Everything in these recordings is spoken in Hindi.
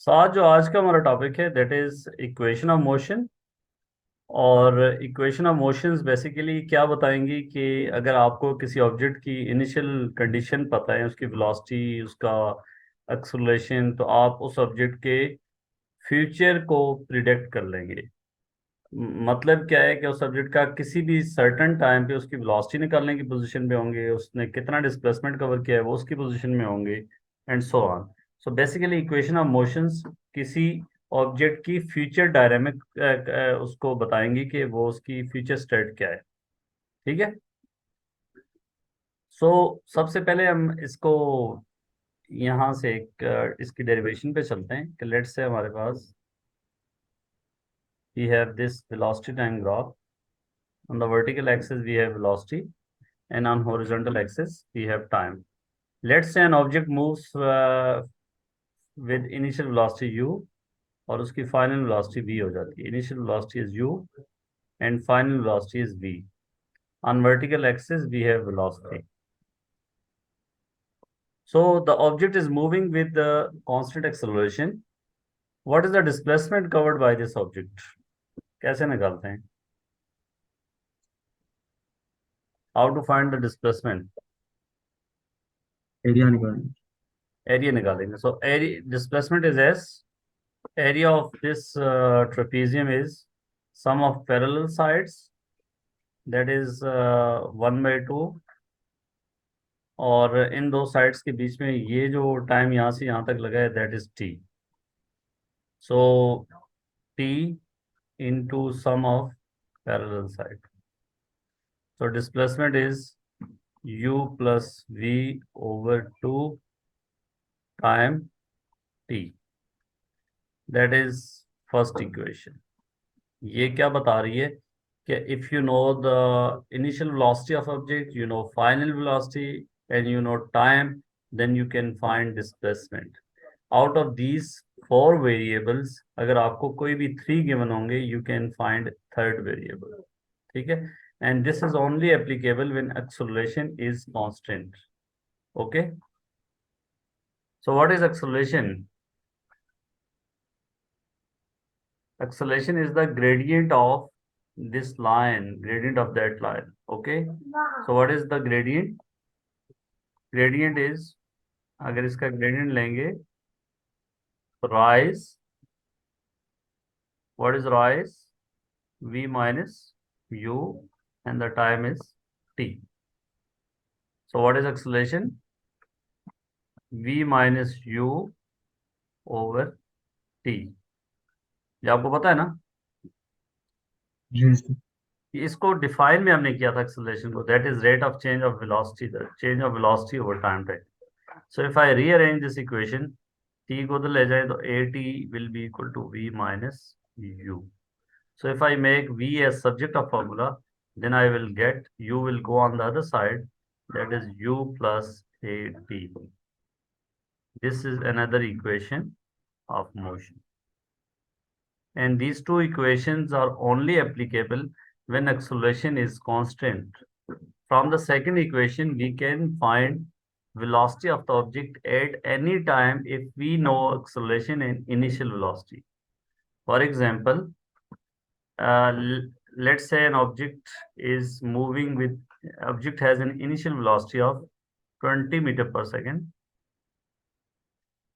जो आज का हमारा टॉपिक है that is equation of motion. और इक्वेशन ऑफ मोशंस बेसिकली क्या बताएंगी कि अगर आपको किसी ऑब्जेक्ट की इनिशियल कंडीशन पता है, उसकी वेलोसिटी, उसका एक्सेलरेशन, तो आप उस ऑब्जेक्ट के फ्यूचर को प्रिडिक्ट कर लेंगे। मतलब क्या है कि उस सब्जेक्ट का किसी भी सर्टेन टाइम पे उसकी वेलोसिटी निकालने की पोजीशन पे होंगे, उसने कितना डिस्प्लेसमेंट कवर किया है वो उसकी पोजीशन में होंगे, and so on. So basically equation of motions किसी ऑब्जेक्ट की फ्यूचर डायनामिक उसको बताएंगी कि वो उसकी फ्यूचर स्टेट क्या है। ठीक है। सो सबसे पहले हम इसको यहाँ से एक इसकी डेरिवेशन पे चलते हैं कि लेट्स से हमारे पास we have this velocity time graph. On the vertical axis we have velocity and on horizontal axis we have time. Let's say an object moves with initial velocity u और उसकी final velocity v हो जाती है। Initial velocity is u and final velocity is v. On vertical axis we have velocity. So the object is moving with the constant acceleration. What is the displacement covered by this object? कैसे निकालते हैं? How to find the displacement? Area निकालना। Area निकालेंगे। So area displacement is s. Area of this trapezium is sum of parallel sides, that is 1/2, और इन दो साइड्स के बीच में ये जो टाइम यहाँ से यहाँ तक लगा है that is T. So T into sum of parallel side. So displacement is u plus v over 2 time T. That is first equation. ये क्या बता रही है कि if you know the initial velocity of object, you know final velocity, and you know time, then you can find displacement. Out of these four variables अगर आपको कोई भी थ्री गिवन होंगे you can find third variable. ठीक है। And this is only applicable when acceleration is constant. Okay. So what is acceleration? Acceleration is the gradient of this line, gradient of that line. Okay. So what is the gradient? Gradient is, अगर इसका gradient लेंगे, rise. What is rise? V minus u, and the time is t. So what is acceleration? V minus u over t. ये आपको पता है ना? जी सर। इसको डिफाइन में हमने किया था एक्सेलरेशन को, that is rate of change of velocity, the change of velocity over time time. So if I rearrange this equation, t को उधर ले जाए तो at will be equal to v minus u. So if I make v as subject of formula, then I will get u will go on the other side, that is u plus at. This is another equation of motion. And these two equations are only applicable when acceleration is constant. From the second equation, we can find velocity of the object at any time if we know acceleration and initial velocity. For example, uh, let's say an object has an initial velocity of 20 meter per second,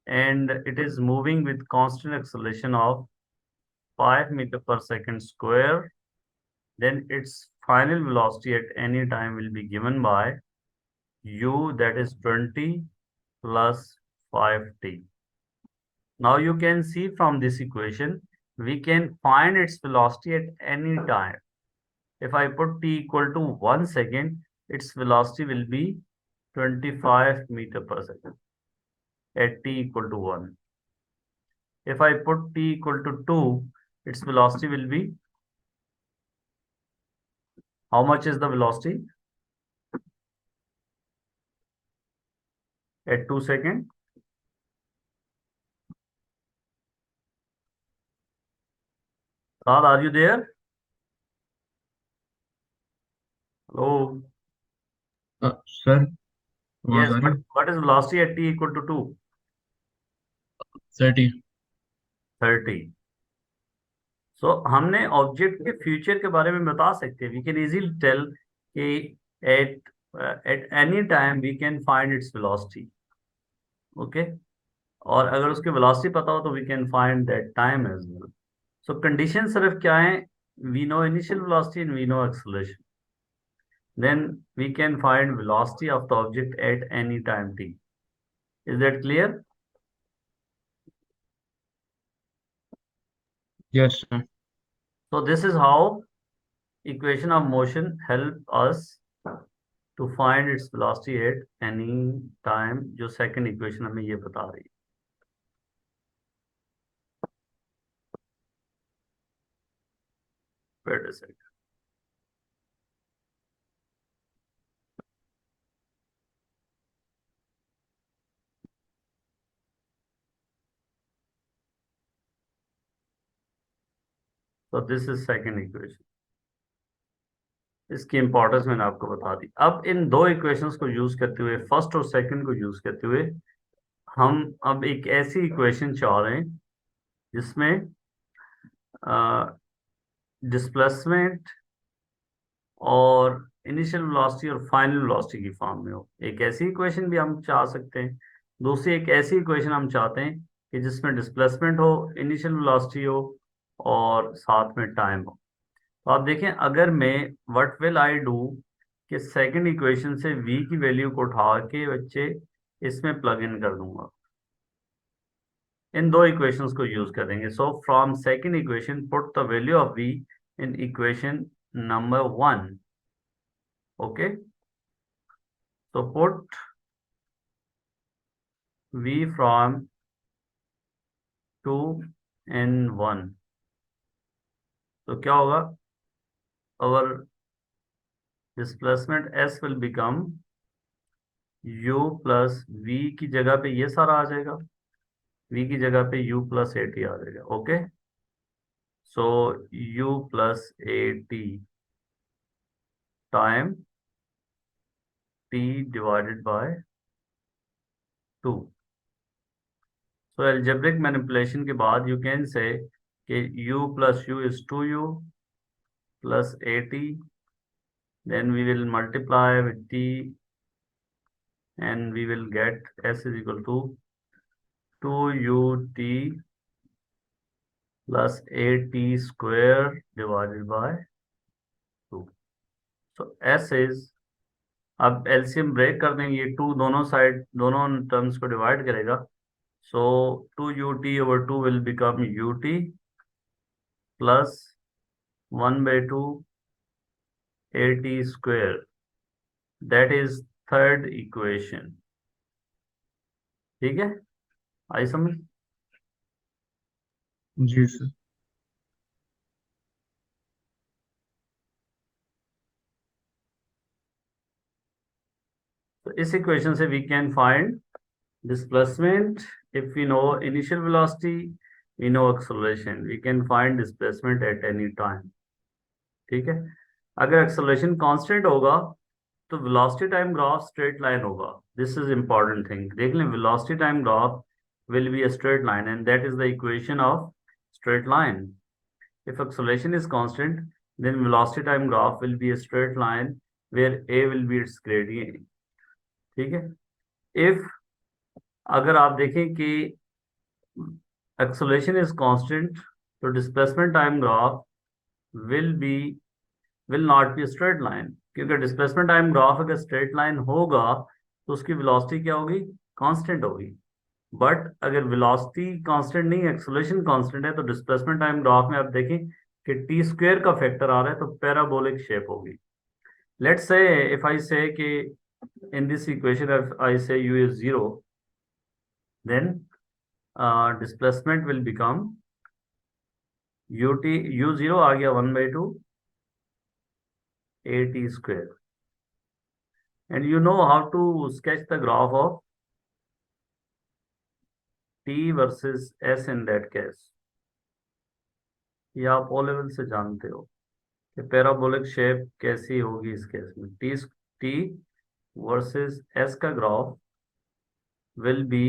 and it is moving with constant acceleration of 5 meter per second square. Then its final velocity at any time will be given by u, that is 20 plus 5t. Now you can see from this equation, we can find its velocity at any time. If I put t equal to 1 second, its velocity will be 25 meter per second at t equal to 1. If I put t equal to 2, its velocity will be, how much is the velocity at 2 second? Saad, are you there? Hello. Sir आवाज Yes, आ रही but है? what is velocity at t equal to 2? 30। 30। सो हमने ऑब्जेक्ट के फ्यूचर के बारे में बता सकते हैं, वी कैन इजीली टेल कि at at any time we can find its velocity. Okay, और अगर उसकी वेलोसिटी पता हो तो we can find that time as well. So condition सिर्फ क्या है, we know initial velocity and we know acceleration, then we can find velocity of the object at any time t. Is that clear? Yes, sir. So this is how equation of motion help us to find its velocity at any time, जो second equation हमें ये बता रही है। Wait a second. So this is second equation. इसकी इंपॉर्टेंस मैंने आपको बता दी। अब इन दो इक्वेशंस को यूज करते हुए, फर्स्ट और सेकंड को यूज करते हुए, हम अब एक ऐसी इक्वेशन चाह रहे हैं जिसमें डिस्प्लेसमेंट और इनिशियल वेलोसिटी और फाइनल वेलोसिटी की फॉर्म में हो। एक ऐसी इक्वेशन भी हम चाह सकते हैं। दूसरी एक ऐसी इक्वेशन हम चाहते हैं कि जिसमें डिस्प्लेसमेंट हो, इनिशियल वेलोसिटी हो और साथ में टाइम हो। तो आप देखें, अगर मैं व्हाट विल आई डू कि सेकंड इक्वेशन से v की वैल्यू को उठा के बच्चे इसमें प्लग इन कर दूंगा। इन दो इक्वेशंस को यूज करेंगे। सो from second equation put the value of v in equation number 1। Okay, तो पुट v from 2 and 1। तो क्या होगा, our displacement s will become u plus v की जगह पे ये सारा आ जाएगा, v की जगह पे u plus at आ जाएगा। Okay, so u plus at time t divided by 2। So algebraic manipulation के बाद you can say कि u plus u is 2u plus at, then we will multiply with t and we will get s is equal to 2ut plus at square divided by 2। so s is, अब एलसीएम ब्रेक कर देंगे, ये 2 दोनों साइड दोनों टर्म्स को डिवाइड करेगा। So 2ut/2 will become ut plus 1/2 at square। That is third equation. ठीक है, आई समझ? जी सर। तो इस इक्वेशन से we can find displacement if we know initial velocity, we know acceleration, we can find displacement at any time। ठीक है, अगर acceleration constant होगा तो velocity time graph straight line होगा। this is important thing, देख लें, velocity time graph will be a straight line and that is the equation of straight line। if acceleration is constant then velocity time graph will be a straight line where a will be its gradient। ठीक है, if अगर आप देखें कि acceleration is constant तो displacement time graph will be will not be a straight line, क्योंकि displacement time graph अगर straight line होगा तो उसकी velocity क्या होगी, constant होगी। बट अगर velocity constant नहीं, acceleration constant है, तो displacement time graph में आप देखें कि t square का फैक्टर आ रहा है, तो parabolic shape होगी। let's say if I say कि in this equation if I say u is 0, then displacement will become ut, u0 आ गया 1/2 at square। and you know how to sketch the graph of t versus s in that case। ये आप ओ लेवल से जानते हो कि पैराबोलिक शेप कैसी होगी इस केस में। टी वर्सेस एस का graph will be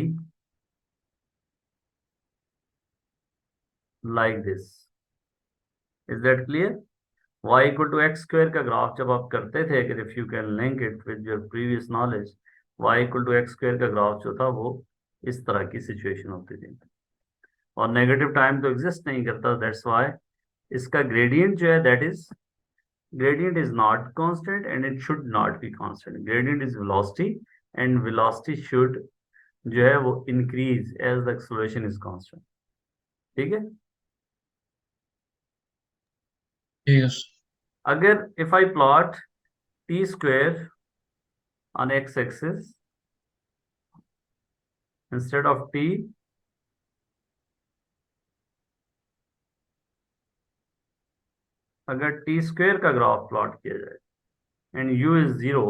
like this. Is that clear? y equal to X square का ग्राफ जब आप करते थे, अगर if you can link it with your previous knowledge, y equal to X square का ग्राफ जो था वो इस तरह की सिचुएशन होती थी, और नेगेटिव टाइम तो एग्जिस्ट नहीं करता, दैट्स व्हाई इसका ग्रेडियंट जो है that is, gradient is not constant and it should not be constant. Gradient is velocity and velocity should जो है वो increase as the acceleration is constant. ठीक है? Yes. अगर if I plot t square on x axis instead of t, अगर t square का ग्राफ प्लॉट किया जाए and u is 0,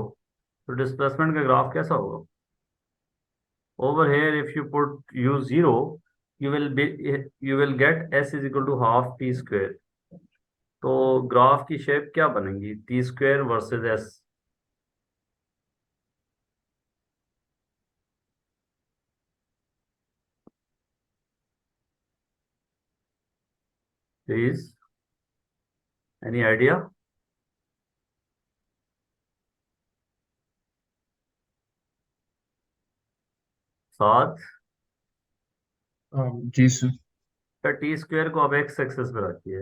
तो डिस्प्लेसमेंट का ग्राफ कैसा होगा? Over here if you put u 0, you will get s is equal to half t square. तो ग्राफ की शेप क्या बनेगी? T square versus S. Please, any idea? साथ जी सर। का टी स्क्वेयर को अब एक्स एक्सिस पे रखिए,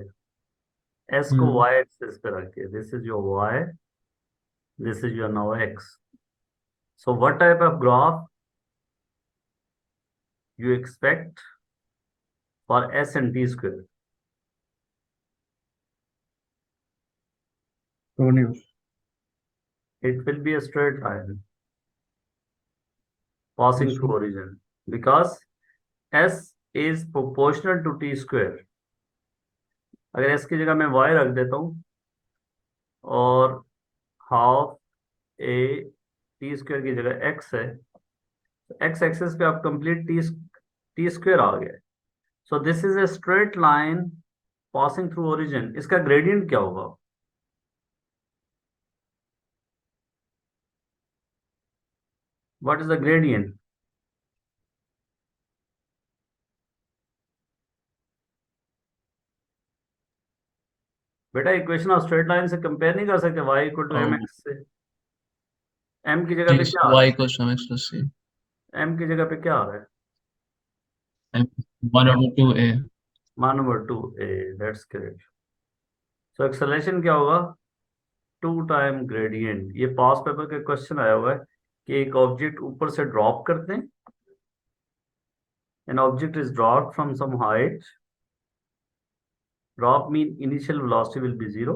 एस को हम्म। वाई एक्सिस पे रखिए। This is your Y, this is your now X. So what type of graph you expect for s and t square? Continuous. It will be a straight line passing Yes through sir. origin because s is proportional to t square. अगर s की जगह मैं y रख देता हूँ और हाफ ए टी स्क्वायर की जगह x है, एक्स एक्सिस पे आप कंप्लीट टी स्क्वायर आ गए। So this is a straight line passing through origin. इसका ग्रेडियंट क्या होगा? What is the gradient? बेटा इक्वेशन ऑफ स्ट्रेट लाइन से कंपेयर नहीं कर सकते, Y equal to M Um, X से। एम की जगह जी पे क्या आ y रहा equals to mx plus c. है? एम की जगह पे क्या आ रहा है? And 1/2a. मान number two A, that's correct. So acceleration क्या होगा? Two time gradient. ये पास पेपर का क्वेश्चन आया हुआ है कि एक ऑब्जेक्ट ऊपर से ड्रॉप करते हैं, an object is dropped from some height. Drop mean initial velocity will be zero,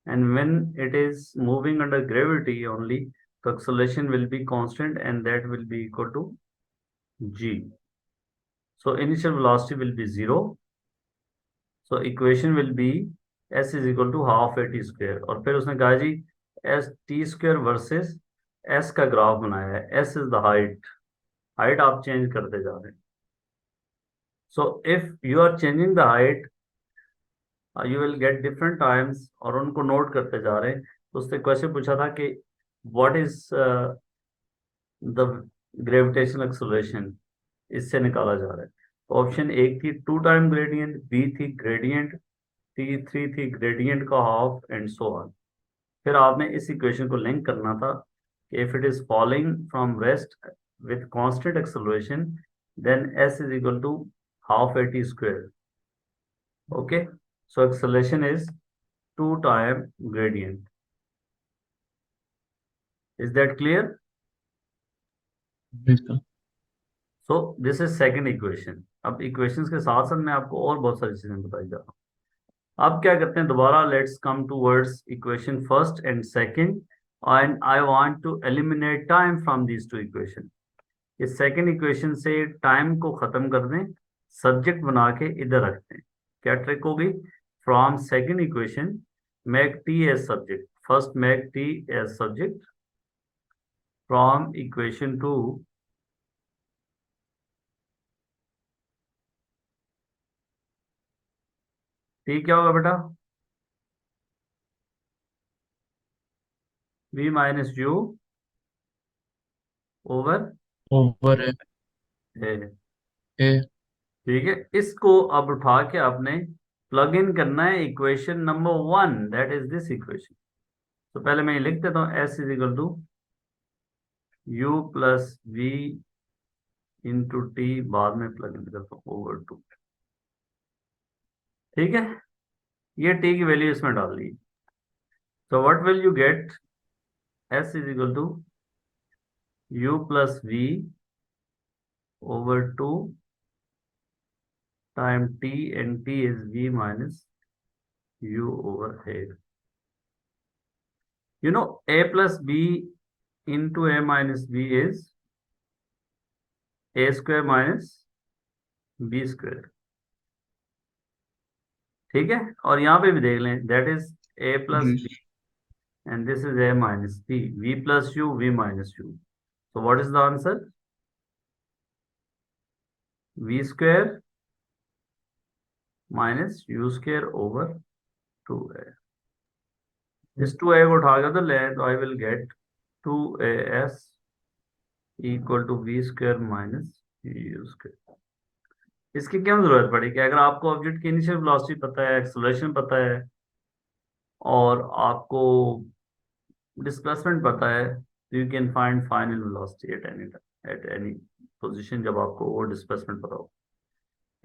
and when it is moving under gravity only, the acceleration will be constant and that will be equal to g. So initial velocity will be zero. So equation will be s is equal to half a t square. और फिर उसने कहा जी s t square versus s का ग्राफ बनाया है। s is the height, height आप चेंज करते जा रहे हैं। So if you are changing the height, you will get different times, और उनको नोट करते जा रहे हैं। तो उसने क्वेश्चन पूछा था कि what is the gravitational acceleration, इससे निकाला जा रहा है। तो ऑप्शन एक थी टू टाइम ग्रेडियंट, बी थी ग्रेडियंट, टी थ्री थी ग्रेडियंट का हाफ, एंड सो ऑन। फिर आपने इस इक्वेशन को लिंक करना था कि if it is falling from rest with constant acceleration then S is equal to half A T square. Okay, so acceleration is 2 time gradient. Is that clear? जी sir. So this is second equation. अब equations के साथ साथ मैं आपको और बहुत सारी चीजें बताई जा रहा हूँ। अब क्या करते हैं दोबारा, let's come towards equation first and second, and I want to eliminate time from these two equation. इस सेकंड इक्वेशन से टाइम को खत्म कर दें, सब्जेक्ट बना के इधर रखते हैं। क्या ट्रिक होगी? From second equation make T as subject, first make T as subject from equation 2, t क्या होगा बेटा? v minus u over Over a। a. ठीक है, इसको अब उठा के आपने प्लग इन करना है equation number 1, that is this equation. तो पहले मैं ये लिख देता हूँ, S is equal to U plus V into T, बाद में प्लग इन करता हूँ ओवर टू। ठीक है, ये टी की वैल्यू इसमें डाल दी। तो what will you get, S is equal to U plus V over two time T, and T is V minus U over A. You know, a plus b into a minus b is a square minus b square। ठीक है, और यहाँ पे भी देख लें, दैट इज a plus जी b and this is a minus b, v plus u, v minus u। So what is the answer? v square minus u square over 2a। इस 2a को उठा के तो ले, तो I will get 2as equal to v square minus u square. इसकी क्यों जरूरत पड़ी कि अगर आपको ऑब्जेक्ट की इनिशियल वेलोसिटी पता है, एक्सेलरेशन पता है, और आपको डिस्प्लेसमेंट पता है, तो you can find final velocity at any position, जब आपको वो डिस्प्लेसमेंट पता हो।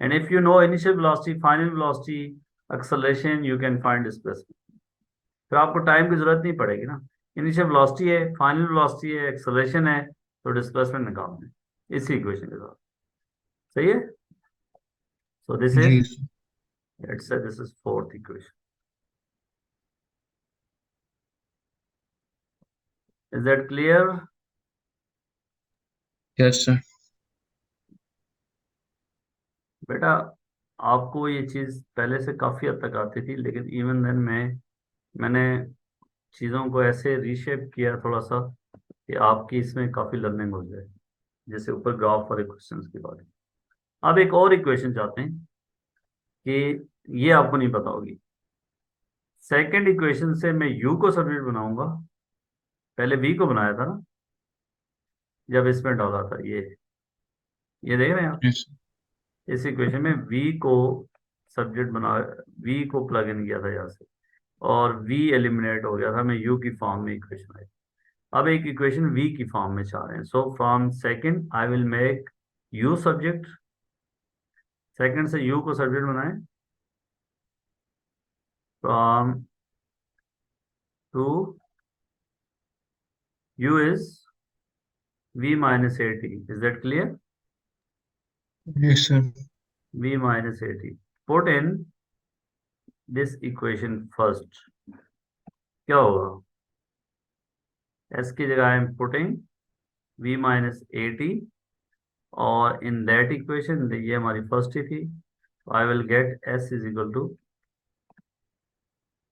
And if you no initial velocity, final velocity, acceleration, you can find displacement. फिर आपको टाइम की जरूरत नहीं पड़ेगी ना। इनिशियल वेलोसिटी है, फाइनल वेलोसिटी है, एक्सेलरेशन है, तो डिस्प्लेसमेंट निकालना है इसी इक्वेशन के साथ। सही है। सो दिस इज, जी let's say this is fourth equation. Is that clear? Yes sir. बेटा, आपको ये चीज पहले से काफी हद तक आती थी, लेकिन इवन देन मैंने चीजों को ऐसे रीशेप किया थोड़ा सा कि आपकी इसमें काफी लर्निंग हो जाए। जैसे ऊपर ग्राफ वाले क्वेश्चंस की बात है। अब एक और इक्वेशन चाहते हैं कि ये आपको नहीं पता होगी। सेकंड इक्वेशन से मैं u को सब्स्टिट्यूट बनाऊंगा, पहले v को बनाया था ना, जब इसमें डाला था ये देख रहे हैं आप। यस इस इक्वेशन में v को सब्जेक्ट बना, v को प्लग इन किया था यहाँ से, और v एलिमिनेट हो गया था, मैं u की फॉर्म में इक्वेशन आई। अब एक इक्वेशन v की फॉर्म में चाह रहे हैं। So from second I will make u subject, second से u को सब्जेक्ट बनाएं, from two u is v minus at, is that clear? Yes sir. v minus at, put in this equation first। क्या होगा, s की जगह I am putting v minus at, और इन दैट इक्वेशन, ये हमारी फर्स्ट ही थी, तो I will get s is equal to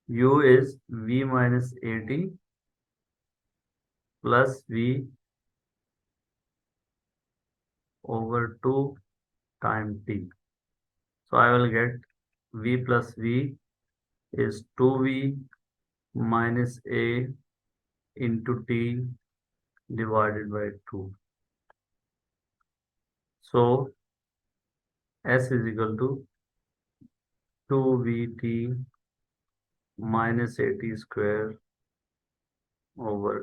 u is v minus at plus v over 2 time t। So I will get v plus v is 2v minus a into t divided by 2। So s is equal to 2vt minus at square over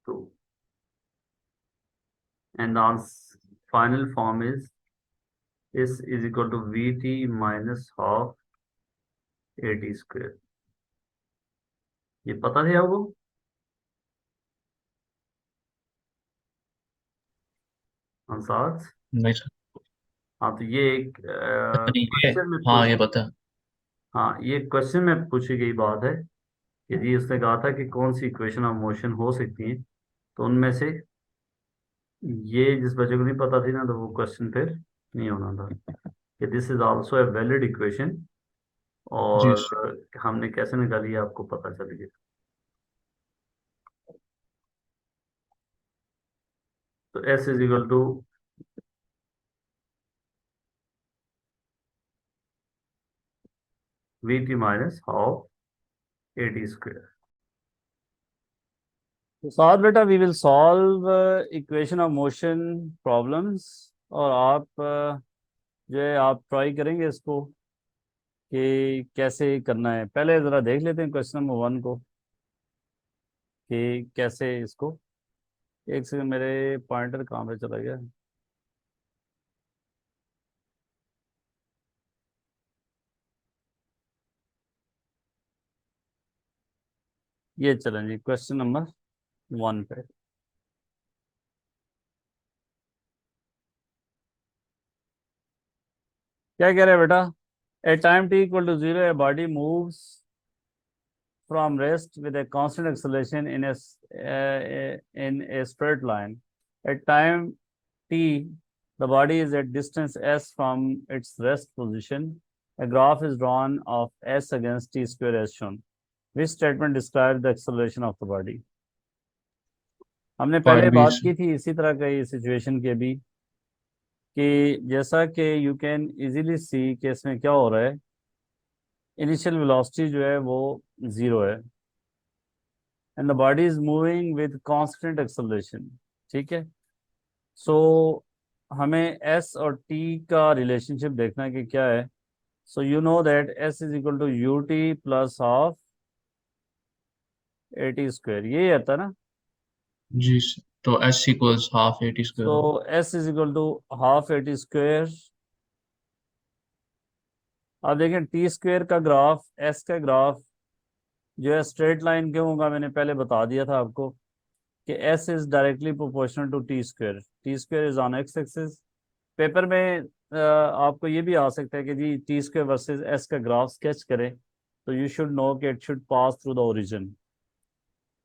2, and the final form is s is equal to vt minus half at square। ये पता थी आपको आंसर? नहीं सर, हाँ, तो ये एक पता नहीं है। क्वेश्चन में हाँ पूछ, ये पता है। हाँ, ये क्वेश्चन में पूछी गई बात है कि जी उसने कहा था कि कौन सी इक्वेशन ऑफ मोशन हो सकती है, तो उनमें से ये जिस बच्चे को नहीं पता थी ना, तो वो क्वेश्चन फिर नहीं होना था कि this is also a valid equation, जी सर। और हमने कैसे निकाली है आपको पता चल गया। तो S is equal to V T minus half A T square. तो साथ बेटा we will solve equation of motion problems, और आप जो है आप ट्राई करेंगे इसको कि कैसे करना है। पहले ज़रा देख लेते हैं क्वेश्चन नंबर 1 को कि कैसे इसको। एक सेकंड, मेरे पॉइंटर कहाँ पे चला गया। ये चलें जी क्वेश्चन नंबर 1 पे। क्या कह रहे हैं बेटा? At time t equal to 0 a body moves from rest with a constant acceleration in a straight line. At time t, the body is at distance s from its rest position. A graph is drawn of s against t square as shown. Which statement describes the acceleration of the body? हमने पहले पार्ट बी बात सर। की थी इसी तरह का ये सिचुएशन के भी, कि जैसा कि यू कैन इजीली सी कि इसमें क्या हो रहा है। इनिशियल वेलोसिटी जो है वो 0 है and the body is moving with constant acceleration. ठीक है। सो हमें s और t का रिलेशनशिप देखना है कि क्या है। So you know that s is equal to U T plus half A T square, यही आता है ना। जी सर, तो S equals half A T so square. s is equal to half A T square. अब देखें टी स्क्वायर का ग्राफ, s का ग्राफ जो है स्ट्रेट लाइन क्यों होगा, मैंने पहले बता दिया था आपको कि s is directly proportional to T square. T square is on X axis. Paper में आपको ये भी आ सकता है कि G T square versus S का ग्राफ स्केच करें, तो यू शुड नो कि it should pass through the origin.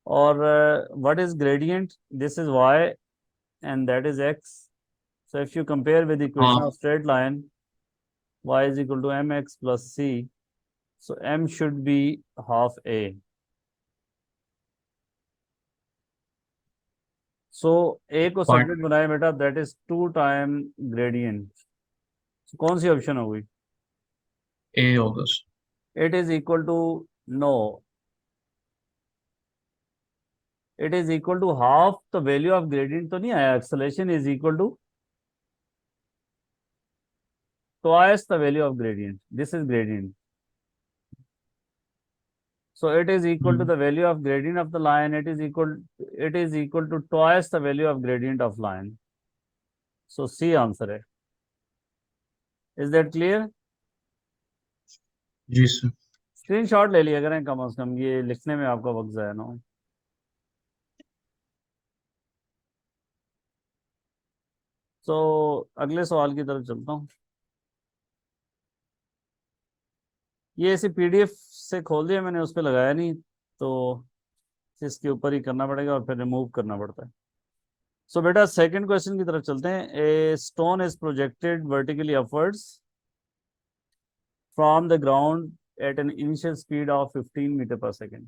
और what is gradient? This is Y and that is X. So if you compare with equation half of straight line y is equal to mx plus c, so m should be half a. So a को पार्ट सब्जेक्ट बनाए बेटा, दैट इज 2 टाइम ग्रेडियंट। कौन सी ऑप्शन होगी? ए होगा sir. It is equal to, no, it is equal to half the value of gradient तो नहीं आया। Acceleration is equal to twice the value of gradient. This is gradient. So it is equal to hmm, the value of gradient of the line. It is equal to twice the value of gradient of line. So C answer है। Is that clear? जी सर। स्क्रीनशॉट ले लिया करें कम से कम, ये लिखने में आपका वक्त ज़ाया ना हो। तो अगले सवाल की तरफ चलता हूँ। ये ऐसे पीडीएफ से खोल दिया मैंने, उस पर लगाया नहीं, तो इसके ऊपर ही करना पड़ेगा और फिर रिमूव करना पड़ता है। सो बेटा सेकंड क्वेश्चन की तरफ चलते हैं। A stone is projected vertically upwards from the ground at an initial speed of 15 metre पर सेकेंड।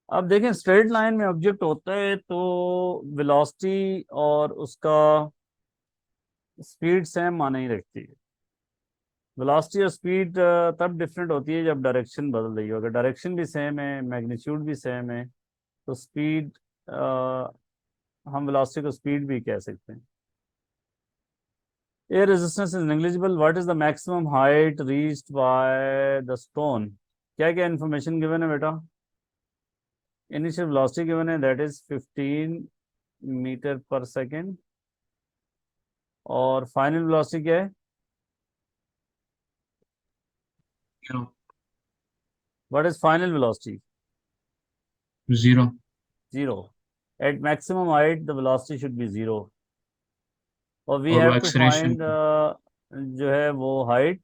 अब देखें स्ट्रेट लाइन में ऑब्जेक्ट होता है तो वेलोसिटी और उसका स्पीड सेम माने ही रखती है। वेलोसिटी और स्पीड तब डिफरेंट होती है जब डायरेक्शन बदल रही हो। अगर डायरेक्शन भी सेम है, मैग्नीट्यूड भी सेम है, तो स्पीड, हम वेलोसिटी को स्पीड भी कह सकते हैं। Air resistance is negligible. What is the maximum height reached by the stone? क्या क्या इन्फॉर्मेशन गिवन है बेटा? इनिशियल वेलोसिटी गिवन है, दैट इज 15 मीटर पर सेकेंड। और फाइनल वेलोसिटी क्या है? What is final velocity? Zero. Zero. At maximum height the velocity should be zero. और वी और हैव वो टू एक्सलेशन फाइंड जो है वो हाइट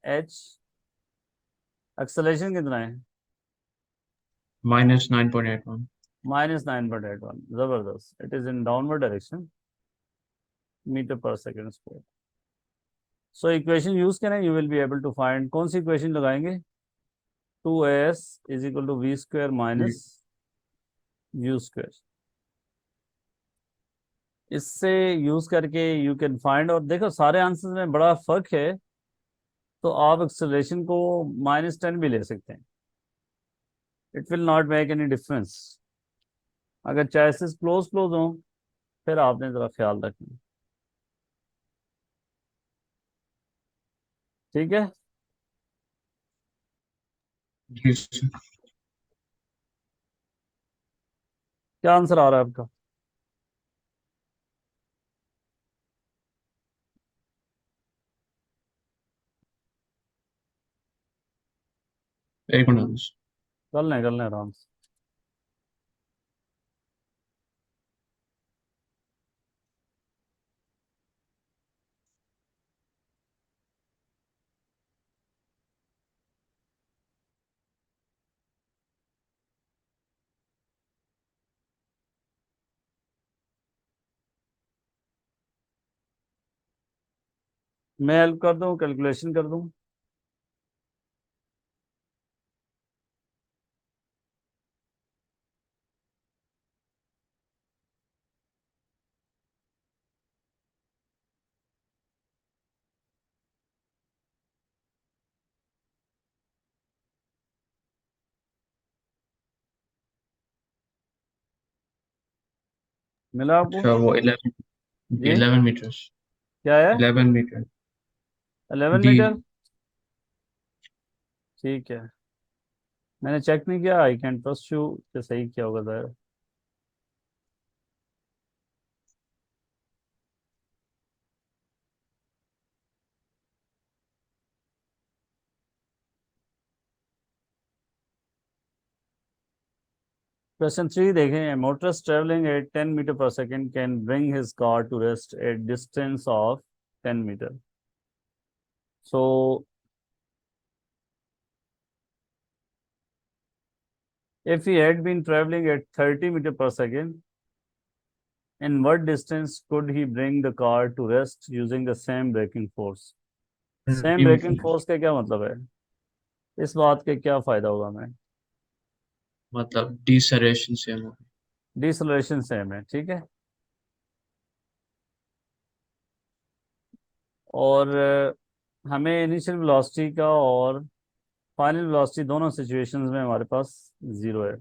h। एक्सेलरेशन कितना है? -9.81। -9.81। जबरदस्त। It is in downward direction, metre पर second square. So equation use करें, you will be able to find. कौन सी इक्वेशन लगाएंगे? 2s is equal to V square G. Minus U square. इससे यूज करके यू कैन फाइंड। और देखो सारे आंसर्स में बड़ा फर्क है, तो आप एक्सेलरेशन को -10 भी ले सकते हैं। It will not make any difference. अगर चॉइसेस क्लोज क्लोज हों फिर आपने ज़रा ख्याल रखना। ठीक है। जी सर। क्या आंसर आ रहा है आपका? एक मिनट सर। कर लें आराम से। मैं हेल्प कर दूं, कैलकुलेशन कर दूं? मिला आपको? अच्छा वो 11, जी। 11 मीटर। क्या है? 11 मीटर। डी।11 मीटर। ठीक है। मैंने चेक नहीं किया, आई कैन ट्रस्ट यू कि सही क्या होगा ज़ाहिर। क्वेश्चन 3 देखें। मोटरिस्ट ट्रेवलिंग एट 10 मीटर पर second can bring his car to rest at distance of 10 metre. So if he had been traveling at 30 meters per second, in what distance could he bring the car to rest using the same braking force? Same 30 metre. Braking force का क्या मतलब है? इस बात के क्या फायदा होगा हमें? मतलब डिसरेशन से हम। डिसलेशन सेम है, ठीक है। और हमें इनिशियल वेलोसिटी का और फाइनल वेलोसिटी दोनों सिचुएशंस में हमारे पास जीरो है।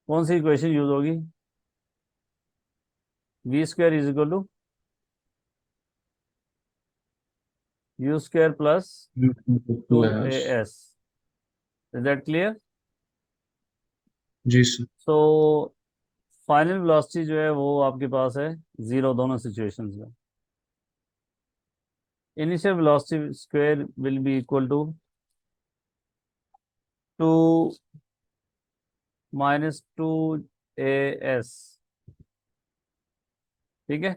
कौन सी इक्वेशन यूज होगी? v² = u² plus two two A S. S is that clear? जी सर। सो फाइनल वेलोसिटी जो है वो आपके पास है जीरो दोनों सिचुएशंस में। Initial velocity square will be equal to 2 - 2 as, ठीक है।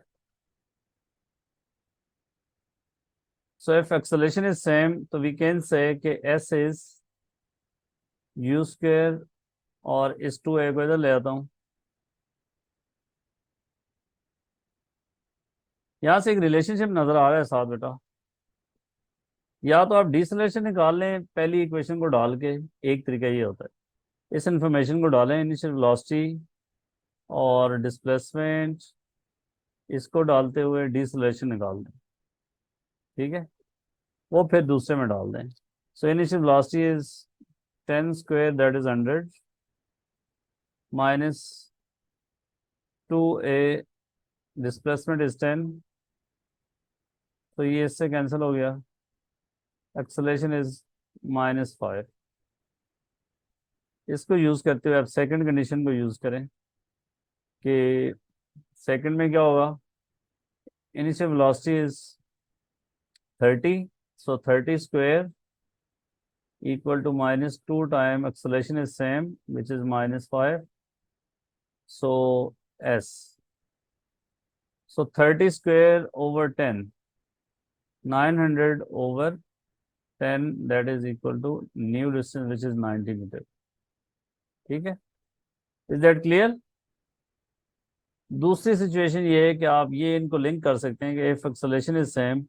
So if acceleration is same तो वी कैन से कि एस इज u²। और इस 2a को इधर ले आता हूँ। यहाँ से एक रिलेशनशिप नजर आ रहा है साथ बेटा। या तो आप डिसलेशन निकाल लें पहली इक्वेशन को डाल के। एक तरीका ये होता है, इस इंफॉर्मेशन को डालें, इनिशियल वेलोसिटी और डिस्प्लेसमेंट, इसको डालते हुए डिसलेशन निकाल दें, ठीक है। वो फिर दूसरे में डाल दें। So initial velocity is 10² that is 100 minus 2a displacement is 10। तो ये इससे कैंसिल हो गया। Acceleration is -5। इसको यूज करते हुए आप सेकंड कंडीशन को यूज करें कि सेकंड में क्या होगा। Initial velocity is 30, so 30² equal to -2 time acceleration is same which is -5, so s। So 30² over 10, 900/10 that is equal to new distance which is 90 metre, ठीक है। Is that clear? दूसरी सिचुएशन ये है कि आप ये इनको लिंक कर सकते हैं कि इफ एक्सेलरेशन इज सेम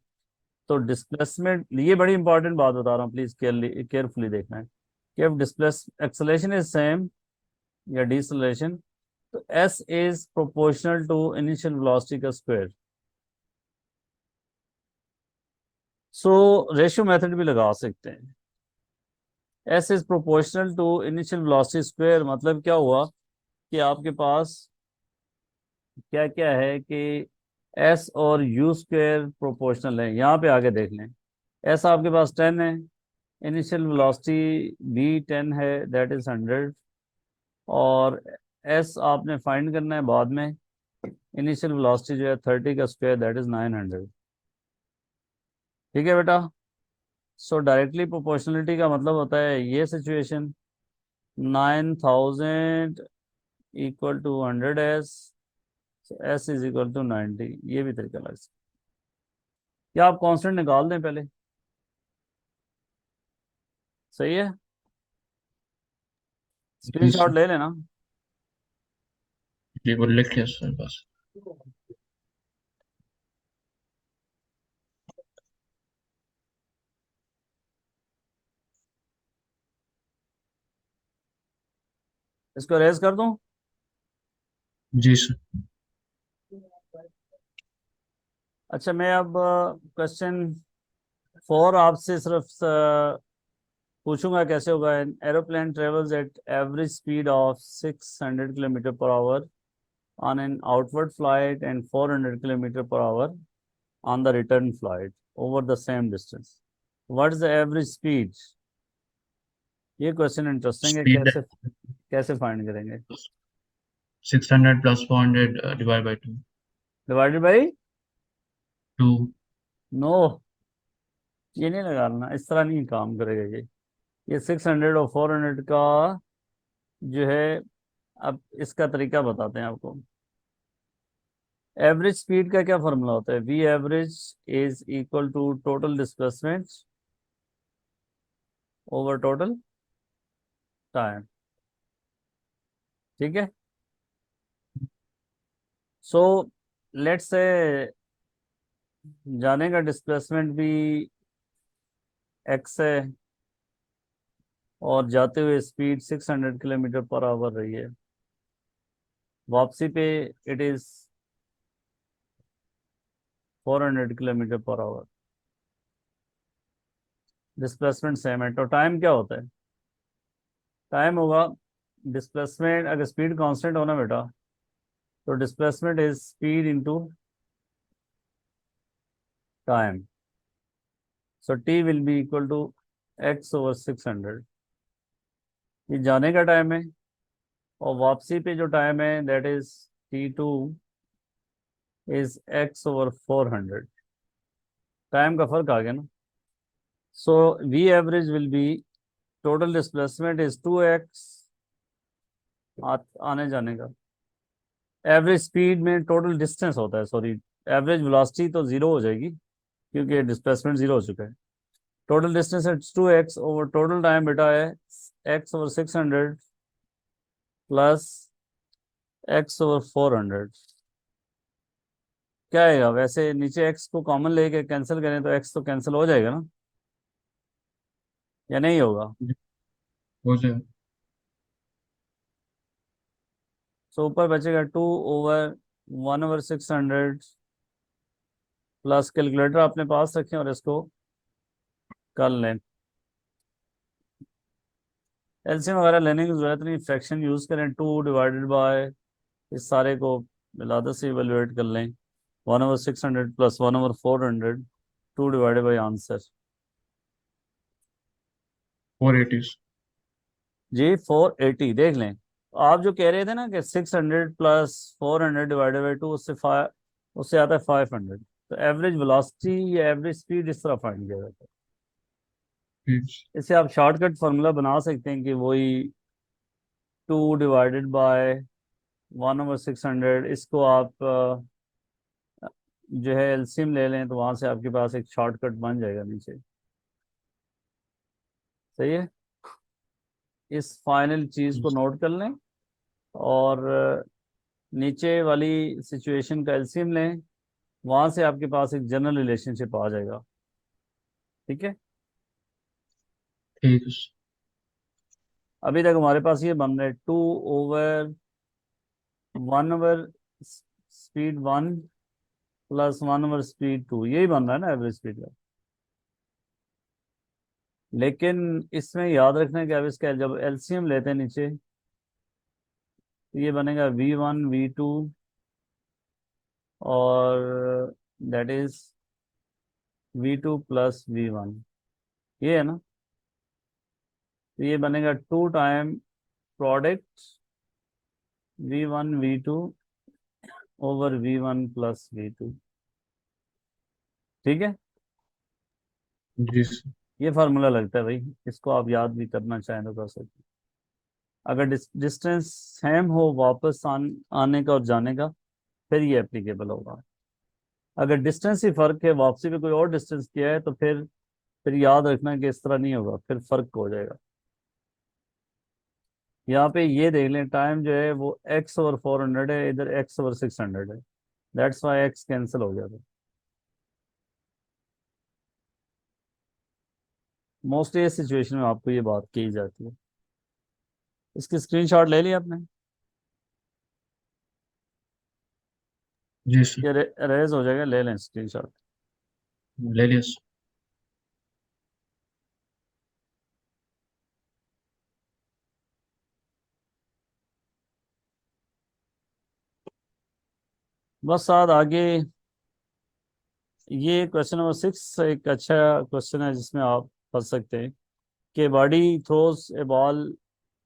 तो डिस्प्लेसमेंट, ये बड़ी इंपॉर्टेंट बात बता रहा हूँ, प्लीज केयरफुली देखना है कि if displace acceleration is same या डिसलेशन तो S is proportional to initial velocity का स्क्वायर। सो रेशियो मेथड भी लगा सकते हैं। S is proportional to initial velocity square मतलब क्या हुआ कि आपके पास क्या क्या है कि एस और यू स्क्वायर प्रोपोर्शनल है। यहाँ पे आगे देख लें, एस आपके पास 10 है, इनिशियल वेलोसिटी भी 10 है, दैट इज 100। और एस आपने फाइंड करना है बाद में। इनिशियल वेलोसिटी जो है 30 का स्क्वायर, दैट इज 900। ठीक है बेटा। सो डायरेक्टली प्रोपोर्शनलिटी का मतलब होता है ये situation, 9000 equal to 100 S, S is equal to 90। ये भी तरीका लग सकता है, या आप कांस्टेंट निकाल दें पहले। सही है, जी स्क्रीनशॉट सर। ले लेना। जी वो लिख लिया सर बस। इसको रेज कर दूं। जी सर। अच्छा, मैं अब क्वेश्चन 4 आपसे सिर्फ पूछूंगा कैसे होगा। An aeroplane travels eight average speed of 600 kilometre per hour on an outward flight and 400 kilometer per hour on the return flight over the same distance. What is the average speed? ये क्वेश्चन इंटरेस्टिंग है, स्पीड कैसे कैसे फाइंड करेंगे? 600 plus 400 divide by two. Divided by two. No, ये नहीं लगाना, इस तरह नहीं काम करेगा ये 600 और 400 का जो है, अब इसका तरीका बताते हैं आपको। एवरेज स्पीड का क्या फॉर्मूला होता है? V average is equal to total displacement over total time. ठीक है। सो लेट्स से जाने का डिस्प्लेसमेंट भी एक्स है, और जाते हुए स्पीड 600 किलोमीटर पर आवर रही है, वापसी पे it is 400 kilometre per hour. Displacement same है, तो टाइम क्या होता है? टाइम होगा डिस्प्लेसमेंट, अगर स्पीड कांस्टेंट होना बेटा, तो displacement is speed into time. So T will be equal to X over 600। ये जाने का टाइम है, और वापसी पे जो टाइम है that is T2 is X over 400। Time का फर्क आ गया ना। So we average will be, total displacement is 2x आने जाने का। एवरेज स्पीड में टोटल डिस्टेंस होता है, सॉरी, एवरेज वेलोसिटी तो जीरो हो जाएगी क्योंकि डिस्प्लेसमेंट जीरो हो चुका है। Total distance is 2x over total time बेटा है X over 600 plus X over 400। क्या आएगा? वैसे नीचे एक्स को कॉमन लेके कैंसिल करें तो एक्स तो कैंसिल हो जाएगा ना, या नहीं होगा? हो जाए। सो ऊपर बचेगा 2 ओवर 1/600 प्लस, कैलकुलेटर अपने पास रखें और इसको कर लें। एलसीएम वगैरह लेने की जरूरत नहीं, फ्रैक्शन यूज करें। 2 डिवाइडेड बाय, इस सारे को मिलादत से इवेलुएट कर लें। 1/600 प्लस 1/400, 2 डिवाइडेड बाई आंसर। 480। जी 480 देख लें। आप जो कह रहे थे ना कि 600 प्लस 400 डिवाइडेड बाई टू, उससे आता है 500। तो एवरेज वेलोसिटी या एवरेज स्पीड इस तरह फाइंड किया जाता है। इससे आप शॉर्टकट फार्मूला बना सकते हैं कि वही 2 डिवाइडेड बाय 1/600, इसको आप जो है एलसीएम ले लें, तो वहां से आपके पास एक शॉर्टकट बन जाएगा नीचे। सही है, इस फाइनल चीज को नोट कर लें, और नीचे वाली सिचुएशन का एलसीएम लें, वहां से आपके पास एक जनरल रिलेशनशिप आ जाएगा। ठीक है। ठीक है सर। अभी तक हमारे पास ये बन रहा है 2/1 स्पीड 1 प्लस 1/स्पीड 2, यही बन रहा है ना एवरेज स्पीड का। लेकिन इसमें याद रखना कि अब इसका जब एलसीएम लेते हैं नीचे, तो ये बनेगा V1 V2, और that is v2 plus v1, ये है ना। तो ये बनेगा 2 time product v1 v2 over v1 plus v2। ठीक है। जी सर। ये फार्मूला लगता है भाई, इसको आप याद भी करना चाहें तो कर सकते हैं। अगर डिस्टेंस सेम हो वापस आने का और जाने का, फिर ये एप्लीकेबल होगा। अगर डिस्टेंस ही फर्क है, वापसी पे कोई और डिस्टेंस किया है, तो फिर याद रखना कि इस तरह नहीं होगा, फिर फर्क हो जाएगा। यहाँ पे ये देख लें, टाइम जो है वो x/400 है, इधर x/600 है। दैट्स वाई x कैंसिल हो गया था। मोस्टली इस सिचुएशन में आपको ये बात की जाती है। इसकी स्क्रीनशॉट ले लिया आपने? जी सर। ये रेज हो जाएगा, ले लें स्क्रीनशॉट। ले लिया सर। बस साथ आगे, ये क्वेश्चन नंबर 6 एक अच्छा क्वेश्चन है जिसमें आप पढ़ सकते हैं कि body throws A ball,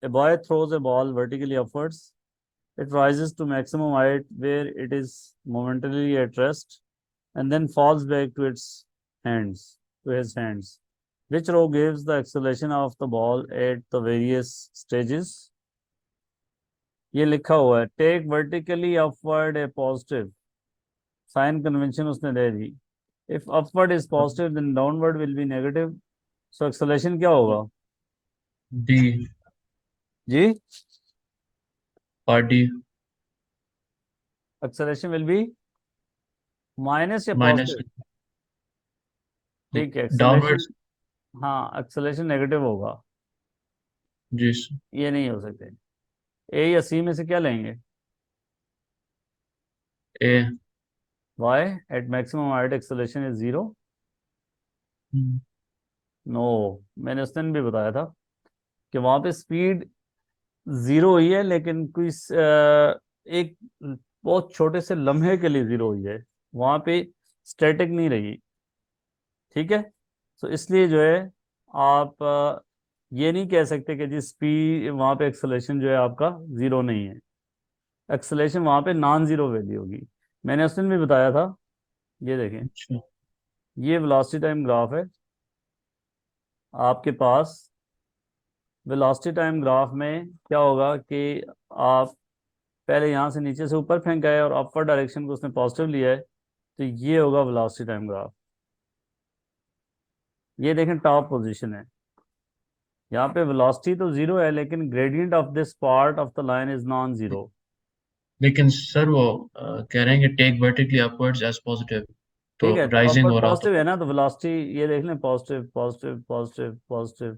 a boy throws A ball vertically upwards, it rises to maximum height where it is momentarily at rest and then falls back to its hands, to his hands. Which row gives the acceleration of the ball at the various stages? ये लिखा हुआ है, take vertically upward a positive, sign convention उसने दे दी। If upward is positive then downward will be negative, so acceleration क्या होगा? डी। जी, part D. Acceleration will be minus या माइनस। पॉजिटिव? ठीक है, एक्सेलरेशन, डाउनवर्ड्स। हाँ एक्सेलरेशन नेगेटिव होगा, जी सर। ये नहीं हो सकते। ए या सी में से क्या लेंगे? A. Why at maximum height acceleration is zero? No, मैंने उस दिन भी बताया था कि वहां पे स्पीड जीरो हुई है, लेकिन कोई एक बहुत छोटे से लम्हे के लिए जीरो हुई है, वहां पे स्टैटिक नहीं रही। ठीक है। तो इसलिए जो है, आप ये नहीं कह सकते कि जी स्पीड वहां पे एक्सेलरेशन जो है आपका जीरो नहीं है। एक्सेलरेशन वहां पे नॉन जीरो वैल्यू होगी। मैंने उस दिन भी बताया था, ये देखें, अच्छा। ये वेलोसिटी टाइम ग्राफ है आपके पास। वेलोसिटी टाइम ग्राफ में क्या होगा कि आप पहले यहाँ से नीचे से ऊपर फेंका है और अपर डायरेक्शन को उसने पॉजिटिव लिया है, तो ये होगा वेलोसिटी टाइम ग्राफ। ये देखें टॉप पोजीशन है, यहाँ पे वेलोसिटी तो जीरो है, लेकिन gradient of this part of the line is non zero. लेकिन सर वो कह रहे हैं कि take vertically upwards as positive, तो ठीक है, तो राइजिंग अपर हो रहा तो। पॉजिटिव है ना, तो वेलोसिटी ये देख लें, पॉजिटिव पॉजिटिव पॉजिटिव पॉजिटिव,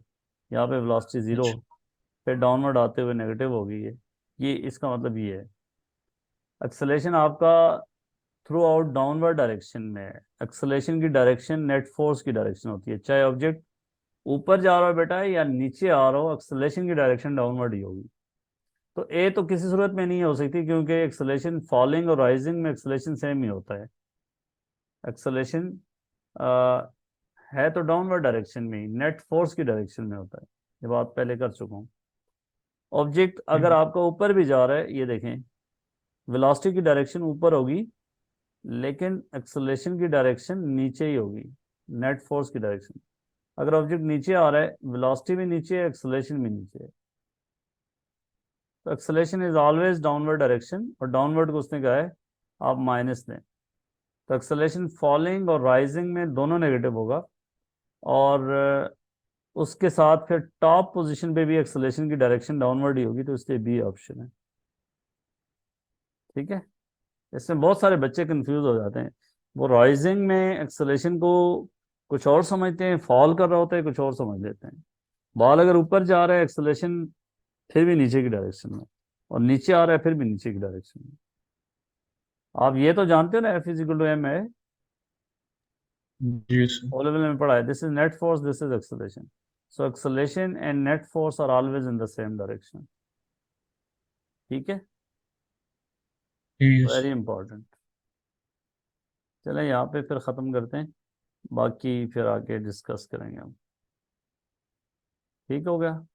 यहाँ पे वेलोसिटी जीरो, अच्छा। फिर डाउनवर्ड आते हुए नेगेटिव होगी ये इसका मतलब ये है। एक्सेलरेशन आपका थ्रू आउट डाउनवर्ड डायरेक्शन में है। एक्सेलरेशन की डायरेक्शन नेट फोर्स की डायरेक्शन होती है, चाहे ऑब्जेक्ट ऊपर जा रहा हो बेटा या नीचे आ रहा हो, एक्सेलरेशन की डायरेक्शन डाउनवर्ड ही होगी। तो ए तो किसी सूरत में नहीं हो सकती, क्योंकि एक्सेलरेशन फॉलिंग और राइजिंग में एक्सेलरेशन सेम ही होता है। एक्सेलरेशन है तो डाउनवर्ड डायरेक्शन में ही, नेट फोर्स की डायरेक्शन में होता है। ये बात पहले कर चुका हूँ। ऑब्जेक्ट अगर आपका ऊपर भी जा रहा है, ये देखें, वेलोसिटी की डायरेक्शन ऊपर होगी, लेकिन एक्सेलरेशन की डायरेक्शन नीचे ही होगी, नेट फोर्स की डायरेक्शन। अगर ऑब्जेक्ट नीचे आ रहा है, वेलोसिटी भी नीचे है, एक्सेलरेशन भी नीचे है, तो acceleration is always downward direction, और डाउनवर्ड को उसने कहा है आप माइनस दें। तो एक्सेलरेशन फॉलिंग और राइजिंग में दोनों नेगेटिव होगा, और उसके साथ फिर टॉप पोजीशन पे भी एक्सेलरेशन की डायरेक्शन डाउनवर्ड ही होगी, तो इसलिए बी ऑप्शन है। ठीक है। इसमें बहुत सारे बच्चे कंफ्यूज हो जाते हैं, वो राइजिंग में एक्सेलरेशन को कुछ और समझते हैं, फॉल कर रहा होता है कुछ और समझ लेते हैं। बॉल अगर ऊपर जा रहा है, एक्सेलरेशन फिर भी नीचे की डायरेक्शन में, और नीचे आ रहा है फिर भी नीचे की डायरेक्शन में। आप ये तो जानते हो ना, F is equal to M है, जी सर। ओ लेवल में पढ़ा है, this is net force, this is acceleration. So acceleration and net force are always in the same direction. ठीक है, ठीक है वेरी सर। इंपॉर्टेंट। चलें यहाँ पे फिर ख़त्म करते हैं। बाकी फिर आगे डिस्कस करेंगे हम। ठीक हो गया।